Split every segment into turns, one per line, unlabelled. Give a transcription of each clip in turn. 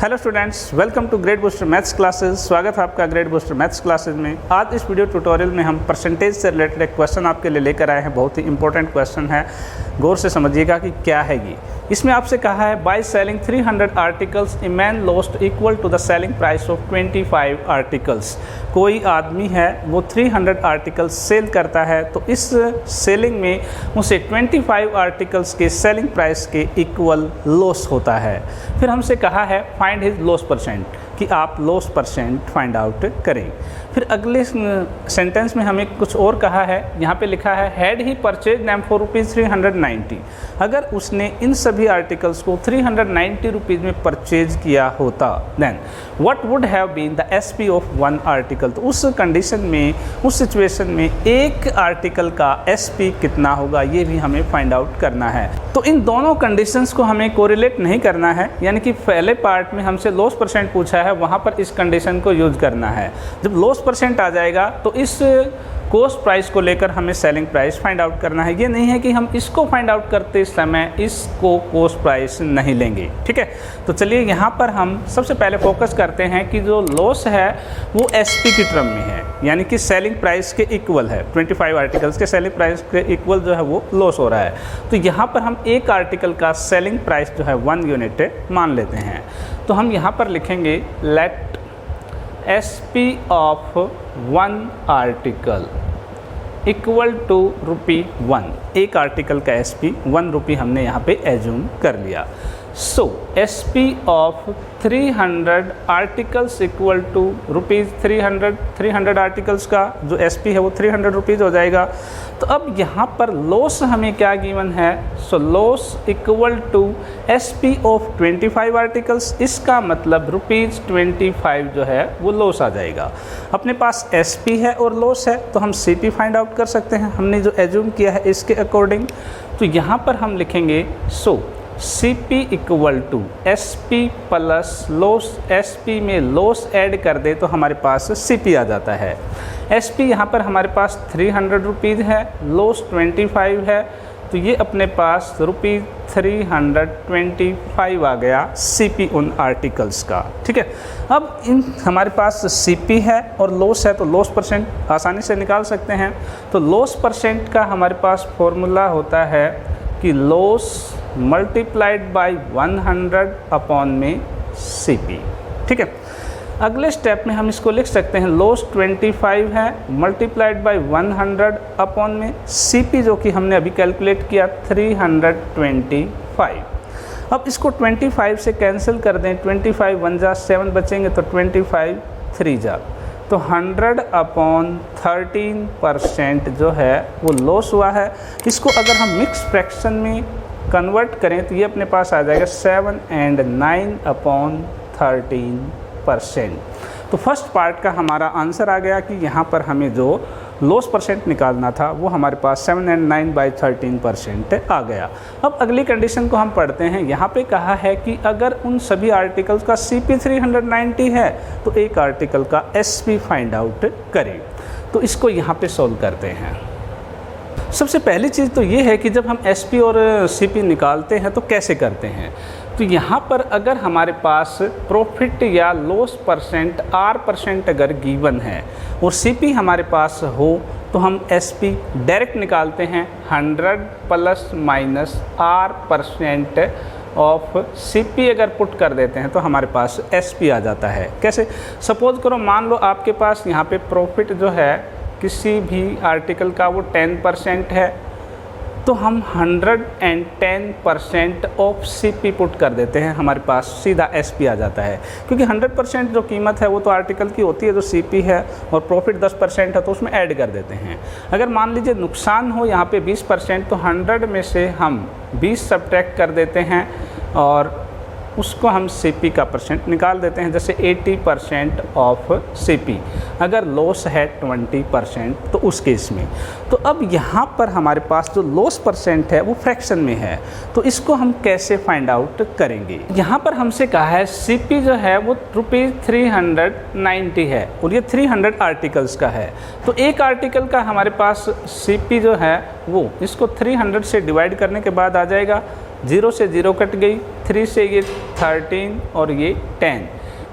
Hello students, welcome to grade booster maths classes. स्वागत है आपका ग्रेड बूस्टर मैथ्स क्लासेस में। आज इस वीडियो ट्यूटोरियल में हम परसेंटेज से रिलेटेड एक क्वेश्चन आपके लिए लेकर आए हैं। बहुत ही इंपॉर्टेंट क्वेश्चन है, गौर से समझिएगा कि क्या है ये। इसमें आपसे कहा है by selling 300 articles a man lost equal to the selling price of 25 articles. कोई आदमी है वो 300 आर्टिकल्स सेल करता है, तो इस सेलिंग में उसे 25 आर्टिकल्स के सेलिंग प्राइस के इक्वल लॉस होता है। फिर हमसे कहा है फाइंड हिज लॉस परसेंट, कि आप लॉस परसेंट फाइंड आउट करें। फिर अगले सेंटेंस में हमें कुछ और कहा है। यहाँ पे लिखा है had he purchase them for ₹390। अगर उसने इन सभी आर्टिकल्स को 390 रुपीज़ में परचेज किया होता, then what would have been the SP of one article. तो उस कंडीशन में, उस सिचुएशन में एक आर्टिकल का एसपी कितना होगा, ये भी हमें फाइंड आउट करना है। तो इन दोनों कंडीशंस को हमें कोरिलेट नहीं करना है, यानी कि पहले पार्ट में हमसे लॉस परसेंट पूछा है, वहाँ पर इस कंडीशन को यूज करना है। जब लॉस परसेंट आ जाएगा तो इस कॉस्ट प्राइस को लेकर हमें सेलिंग प्राइस फाइंड आउट करना है। ये नहीं है कि हम इसको फाइंड आउट करते समय इसको कॉस्ट प्राइस नहीं लेंगे, ठीक है। तो चलिए यहाँ पर हम सबसे पहले फोकस करते हैं कि जो लॉस है वो एसपी की टर्म में है, यानी कि सेलिंग प्राइस के इक्वल है। 25 आर्टिकल्स के सेलिंग प्राइस के इक्वल जो है वो लॉस हो रहा है। तो यहाँ पर हम एक आर्टिकल का सेलिंग प्राइस जो है 1 यूनिट मान लेते हैं। तो हम यहाँ पर लिखेंगे let SP of 1 article equal to ₹1। एक आर्टिकल का SP 1 रुपी हमने यहाँ पे एज्यूम कर लिया। So SP of 300 articles equal to ₹300। 300 articles का जो SP है वो 300 रुपीज़ हो जाएगा। तो अब यहाँ पर लॉस हमें क्या गिवन है, so loss equal to SP of 25 articles. इसका मतलब ₹25 जो है वो लॉस आ जाएगा। अपने पास SP है और लॉस है, तो हम CP फाइंड आउट कर सकते हैं। हमने जो एज्यूम किया है इसके अकॉर्डिंग, तो यहाँ पर हम लिखेंगे so CP equal to SP plus loss. SP में लॉस ऐड कर दे तो हमारे पास CP आ जाता है। SP यहाँ पर हमारे पास 300 रुपीज़ है, लॉस 25 है, तो ये अपने पास ₹325 आ गया CP उन आर्टिकल्स का, ठीक है। अब इन हमारे पास CP है और लॉस है, तो लॉस परसेंट आसानी से निकाल सकते हैं। तो लॉस परसेंट का हमारे पास फॉर्मूला होता है कि लॉस मल्टीप्लाइड बाय 100 अपॉन में CP, ठीक है। अगले स्टेप में हम इसको लिख सकते हैं लॉस 25 है मल्टीप्लाइड बाय 100 अपॉन में CP, जो कि हमने अभी कैलकुलेट किया 325। अब इसको 25 से कैंसिल कर दें, 25 1 जा 7 बचेंगे, तो 25 3 जा, तो 100 अपॉन 13% जो है वो लॉस हुआ है। इसको अगर हम मिक्स फ्रैक्शन में कन्वर्ट करें तो ये अपने पास आ जाएगा 7 और 9 अपॉन 13%। तो फर्स्ट पार्ट का हमारा आंसर आ गया कि यहाँ पर हमें जो लॉस परसेंट निकालना था वो हमारे पास 7 और 9 बाई 13% आ गया। अब अगली कंडीशन को हम पढ़ते हैं। यहाँ पे कहा है कि अगर उन सभी आर्टिकल्स का CP 390 है तो एक आर्टिकल का SP फाइंड आउट करें। तो इसको यहाँ पे सॉल्व करते हैं। सबसे पहली चीज़ तो ये है कि जब हम SP और CP निकालते हैं तो कैसे करते हैं। तो यहाँ पर अगर हमारे पास प्रॉफिट या लॉस परसेंट R% अगर गिवन है और CP हमारे पास हो तो हम SP डायरेक्ट निकालते हैं। 100 plus minus R% of CP अगर पुट कर देते हैं तो हमारे पास SP आ जाता है। कैसे, सपोज करो मान लो आपके पास यहाँ पे प्रॉफिट जो है किसी भी आर्टिकल का वो 10% है, तो हम 110% ऑफ CP पुट कर देते हैं, हमारे पास सीधा SP आ जाता है। क्योंकि 100% जो कीमत है वो तो आर्टिकल की होती है जो CP है, और प्रॉफिट 10% है तो उसमें ऐड कर देते हैं। अगर मान लीजिए नुकसान हो यहाँ पे 20%, तो 100 में से हम 20 सब्ट्रैक्ट कर देते हैं और उसको हम CP का परसेंट निकाल देते हैं। जैसे 80% ऑफ CP, अगर लॉस है 20% तो उस केस में। तो अब यहाँ पर हमारे पास जो लॉस परसेंट है वो फ्रैक्शन में है, तो इसको हम कैसे फाइंड आउट करेंगे। यहाँ पर हमसे कहा है CP जो है वो ₹390 है और ये 300 आर्टिकल्स का है। तो एक आर्टिकल का हमारे पास CP जो है वो इसको 300 से डिवाइड करने के बाद आ जाएगा 0 से 0 कट गई, 3 से ये 13 और ये 10,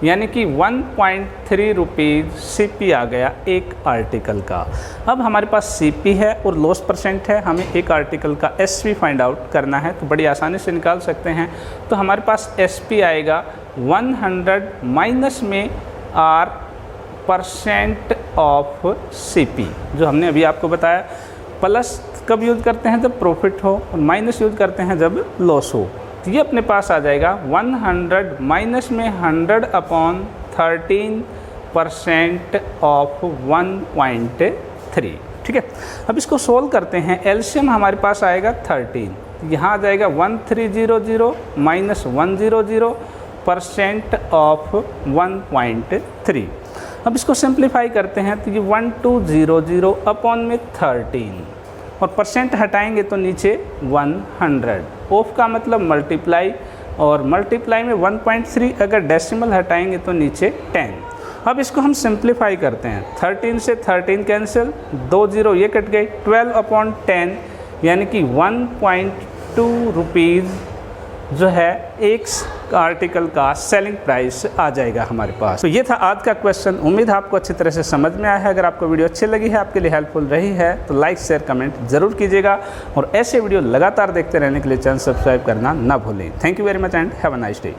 यानी कि 1.3 रुपीज़ CP आ गया एक आर्टिकल का। अब हमारे पास CP है और लॉस परसेंट है, हमें एक आर्टिकल का SV फाइंड आउट करना है, तो बड़ी आसानी से निकाल सकते हैं। तो हमारे पास SP आएगा 100 माइनस में R % ऑफ CP, जो हमने अभी आपको बताया। प्लस कब यूज़ करते हैं? जब प्रॉफिट हो, और माइनस यूज़ करते हैं जब लॉस हो। तो ये अपने पास आ जाएगा 100 माइनस में 100/13% ऑफ 1.3। ठीक है, अब इसको सोल्व करते हैं। एलसीएम हमारे पास आएगा 13, यहाँ आ जाएगा 1300 माइनस 100% ऑफ 1.3। अब इसको सिंप्लीफाई करते हैं तो ये 1200 अपॉन में 13, और परसेंट हटाएंगे तो नीचे 100। ऑफ का मतलब मल्टीप्लाई, और मल्टीप्लाई में 1.3, अगर डेसिमल हटाएंगे तो नीचे 10। अब इसको हम सिंप्लीफाई करते हैं। 13 से 13 कैंसिल, 2 0 ये कट गए, 12/10 यानी कि 1.2 रुपीज़ जो है एक आर्टिकल का सेलिंग प्राइस आ जाएगा हमारे पास। तो ये था आज का क्वेश्चन। उम्मीद है आपको अच्छी तरह से समझ में आया है। अगर आपको वीडियो अच्छी लगी है, आपके लिए हेल्पफुल रही है, तो लाइक शेयर कमेंट जरूर कीजिएगा, और ऐसे वीडियो लगातार देखते रहने के लिए चैनल सब्सक्राइब करना ना भूलें। Thank you very much and have a nice day.